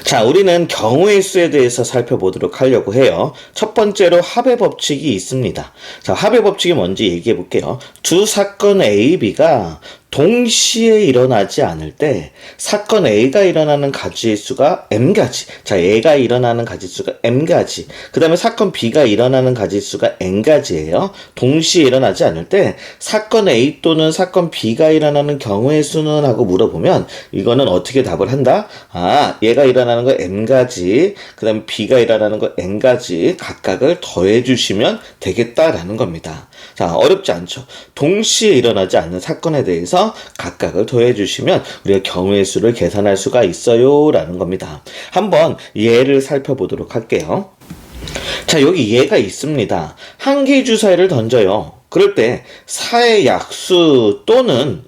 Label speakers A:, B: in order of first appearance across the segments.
A: 자, 우리는 경우의 수에 대해서 살펴보도록 하려고 해요. 첫 번째로 합의 법칙이 있습니다. 자, 합의 법칙이 뭔지 얘기해 볼게요. 두 사건 A, B가 동시에 일어나지 않을 때 사건 A가 일어나는 가지수가 M가지, 자, A가 일어나는 가지수가 M가지, 그 다음에 사건 B가 일어나는 가지수가 N가지예요. 동시에 일어나지 않을 때 사건 A 또는 사건 B가 일어나는 경우의 수는 하고 물어보면 이거는 어떻게 답을 한다? 아, 얘가 일어나는 거 M가지, 그 다음에 B가 일어나는 거 N가지 각각을 더해 주시면 되겠다라는 겁니다. 자, 어렵지 않죠? 동시에 일어나지 않는 사건에 대해서 각각을 더해 주시면 우리가 경우의 수를 계산할 수가 있어요 라는 겁니다. 한번 예를 살펴보도록 할게요. 자, 여기 예가 있습니다. 한 개의 주사위를 던져요. 그럴 때 4의 약수 또는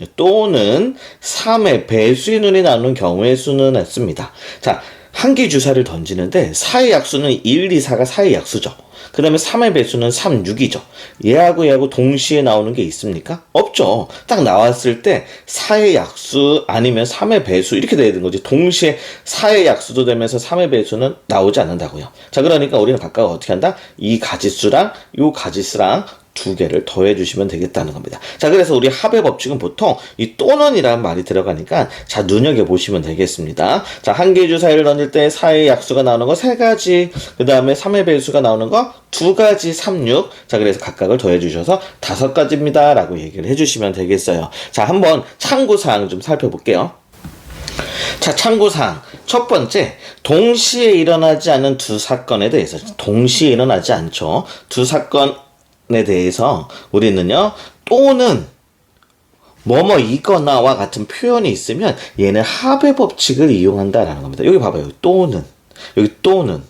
A: 3의 배수의 눈이 나오는 경우의 수는 했습니다. 자, 한 개의 주사위를 던지는데 4의 약수는 1, 2, 4가 4의 약수죠. 그 다음에 3의 배수는 3, 6이죠. 얘하고 동시에 나오는 게 있습니까? 없죠. 딱 나왔을 때 4의 약수 아니면 3의 배수 이렇게 돼야 되는 거지. 동시에 4의 약수도 되면서 3의 배수는 나오지 않는다고요. 자, 그러니까 우리는 각각 어떻게 한다? 이 가지수랑 이 가지수랑 두 개를 더해 주시면 되겠다는 겁니다. 자, 그래서 우리 합의 법칙은 보통 이 또는이라는 말이 들어가니까 자, 눈여겨보시면 되겠습니다. 자, 한 개의 주사위를 던질 때 4의 약수가 나오는 거 3가지, 그 다음에 3의 배수가 나오는 거 2가지, 3, 6. 자, 그래서 각각을 더해 주셔서 5가지입니다 라고 얘기를 해주시면 되겠어요. 자, 한번 참고사항 좀 살펴볼게요. 자, 참고사항. 첫 번째, 동시에 일어나지 않은 두 사건에 대해서, 동시에 일어나지 않죠. 두 사건에 대해서 우리는요, 또는 뭐뭐이거나와 같은 표현이 있으면 얘는 합의 법칙을 이용한다라는 겁니다. 여기 봐봐요. 또는, 여기 또는.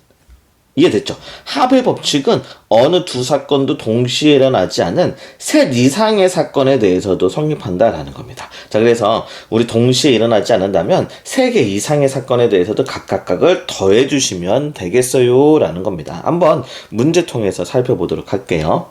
A: 이해됐죠? 합의 법칙은 어느 두 사건도 동시에 일어나지 않은 셋 이상의 사건에 대해서도 성립한다라는 겁니다. 자, 그래서 우리 동시에 일어나지 않는다면 3개 이상의 사건에 대해서도 각각을 더해 주시면 되겠어요 라는 겁니다. 한번 문제 통해서 살펴보도록 할게요.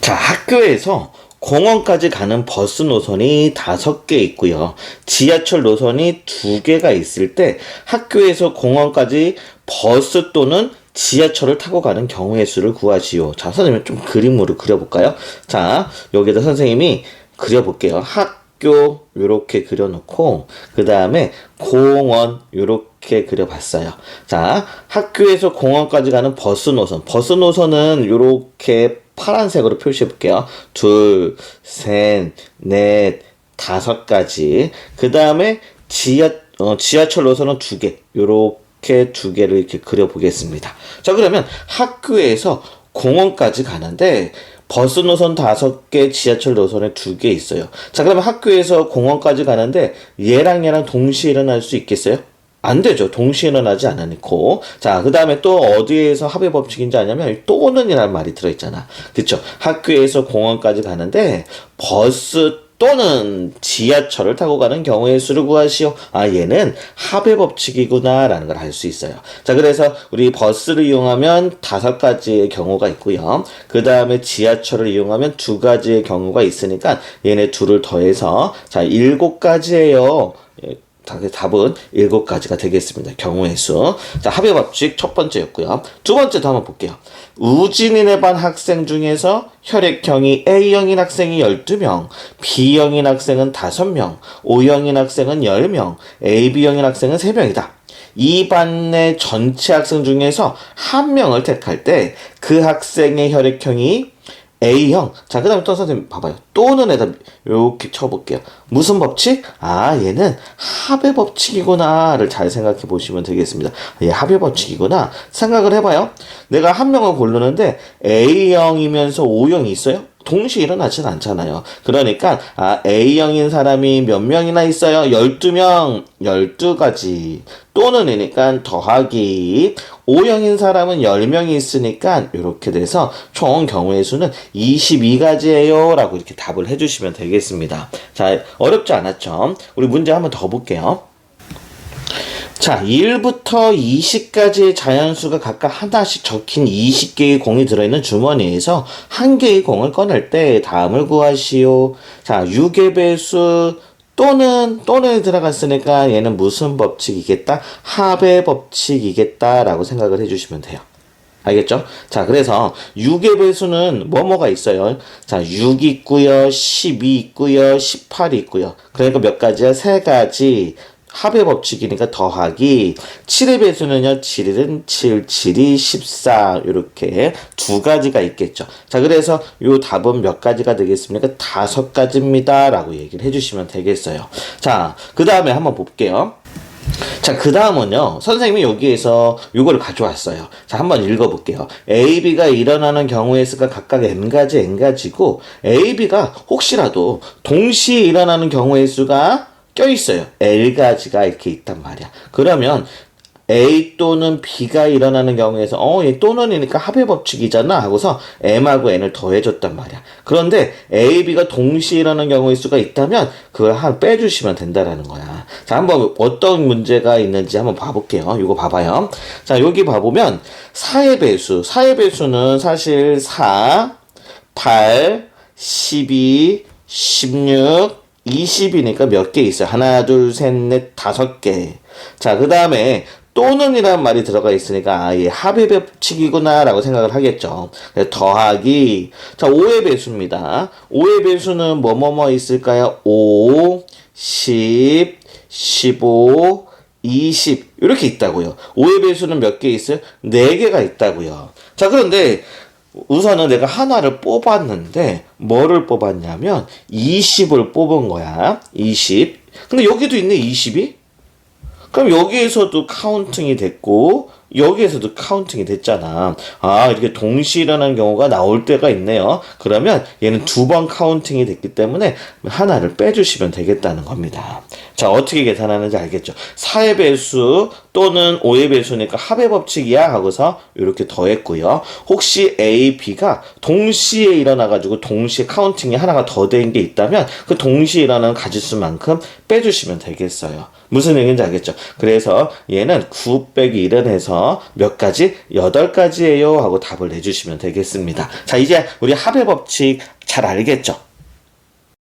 A: 자, 학교에서 공원까지 가는 버스 노선이 5개 있고요. 지하철 노선이 2개가 있을 때 학교에서 공원까지 버스 또는 지하철을 타고 가는 경우의 수를 구하시오. 자, 선생님 좀 그림으로 그려볼까요? 자, 여기다 선생님이 그려볼게요. 학교 요렇게 그려놓고 그 다음에 공원 요렇게 그려봤어요. 자, 학교에서 공원까지 가는 버스 노선은 요렇게 파란색으로 표시해 볼게요. 2, 3, 4, 5가지. 그 다음에 지하철 노선은 2개. 요렇게 2개를 이렇게 그려보겠습니다. 자, 그러면 학교에서 공원까지 가는데 버스 노선 5개, 지하철 노선에 2개 있어요. 자, 그러면 학교에서 공원까지 가는데 얘랑 동시에 일어날 수 있겠어요? 안 되죠. 동시에 일어나지 않으니까. 자, 그 다음에 또 어디에서 합의 법칙인지 아냐면 또는이라는 말이 들어있잖아. 그쵸? 학교에서 공원까지 가는데 버스 또는 지하철을 타고 가는 경우의 수를 구하시오. 아, 얘는 합의 법칙이구나 라는 걸 알 수 있어요. 자, 그래서 우리 버스를 이용하면 5가지의 경우가 있고요. 그 다음에 지하철을 이용하면 2가지의 경우가 있으니까 얘네 둘을 더해서 자, 7가지예요. 답은 7가지가 되겠습니다. 경우의 수. 자, 합의 법칙 첫 번째였고요. 두 번째도 한번 볼게요. 우진이네 반 학생 중에서 혈액형이 A형인 학생이 12명, B형인 학생은 5명, O형인 학생은 10명, AB형인 학생은 3명이다. 이 반 내 전체 학생 중에서 한 명을 택할 때 그 학생의 혈액형이 A형. 자, 그 다음에 또 선생님 봐봐요. 또는에다 이렇게 쳐볼게요. 무슨 법칙? 아, 얘는 합의 법칙이구나를 잘 생각해 보시면 되겠습니다. 얘 합의 법칙이구나 생각을 해봐요. 내가 한 명을 고르는데 A형이면서 O형이 있어요? 동시에 일어나진 않잖아요. 그러니까 A형인 사람이 몇 명이나 있어요? 12명, 12가지. 또는이니까 더하기 O형인 사람은 10명이 있으니까 이렇게 돼서 총 경우의 수는 22가지예요 라고 이렇게 답을 해주시면 되겠습니다. 자, 어렵지 않았죠? 우리 문제 한번 더 볼게요. 자, 1부터 20까지의 자연수가 각각 하나씩 적힌 20개의 공이 들어있는 주머니에서 한 개의 공을 꺼낼 때 다음을 구하시오. 자, 6의 배수 또는 들어갔으니까 얘는 무슨 법칙이겠다? 합의 법칙이겠다라고 생각을 해주시면 돼요. 알겠죠? 자, 그래서 6의 배수는 뭐가 있어요? 자, 6 있고요, 12 있고요, 18 있고요. 그러니까 몇 가지야? 세 가지. 합의 법칙이니까 더하기. 7의 배수는요, 7은 7, 7이 14. 이렇게 두 가지가 있겠죠. 자, 그래서 요 답은 몇 가지가 되겠습니까? 5가지입니다. 라고 얘기를 해주시면 되겠어요. 자, 그 다음에 한번 볼게요. 자, 그 다음은요, 선생님이 여기에서 요거를 가져왔어요. 자, 한번 읽어볼게요. A, B가 일어나는 경우의 수가 각각 N가지, N가지고, A, B가 혹시라도 동시에 일어나는 경우의 수가 껴있어요. L가지가 이렇게 있단 말이야. 그러면 A 또는 B가 일어나는 경우에서 얘 또는이니까 합의 법칙이잖아 하고서 M하고 N을 더해줬단 말이야. 그런데 A, B가 동시에 일어나는 경우의 수가 있다면 그걸 한 빼주시면 된다라는 거야. 자, 한번 어떤 문제가 있는지 한번 봐볼게요. 이거 봐봐요. 자, 여기 봐보면 4의 배수는 사실 4, 8, 12, 16, 20이니까 몇 개 있어요? 하나, 둘, 셋, 넷, 5개. 자, 그 다음에 또는이라는 말이 들어가 있으니까 얘 합의 법칙이구나 라고 생각을 하겠죠. 더하기. 자, 5의 배수입니다. 5의 배수는 뭐뭐뭐 있을까요? 5, 10, 15, 20 이렇게 있다고요. 5의 배수는 몇 개 있어요? 4개가 있다고요. 자, 그런데 우선은 내가 하나를 뽑았는데 뭐를 뽑았냐면 20을 뽑은 거야. 20. 근데 여기도 있네, 20이. 그럼 여기에서도 카운팅이 됐고 여기에서도 카운팅이 됐잖아. 아, 이렇게 동시에 일어나는 경우가 나올 때가 있네요. 그러면 얘는 2번 카운팅이 됐기 때문에 하나를 빼주시면 되겠다는 겁니다. 자, 어떻게 계산하는지 알겠죠? 4의 배수 또는 5의 배수니까 합의 법칙이야 하고서 이렇게 더했고요. 혹시 A, B가 동시에 일어나가지고 동시에 카운팅이 하나가 더 된 게 있다면 그 동시에 일어나는 가지수만큼 빼주시면 되겠어요. 무슨 얘기인지 알겠죠? 그래서 얘는 9 빼기 1은 해서 몇 가지? 8가지예요 하고 답을 내주시면 되겠습니다. 자, 이제 우리 합의 법칙 잘 알겠죠?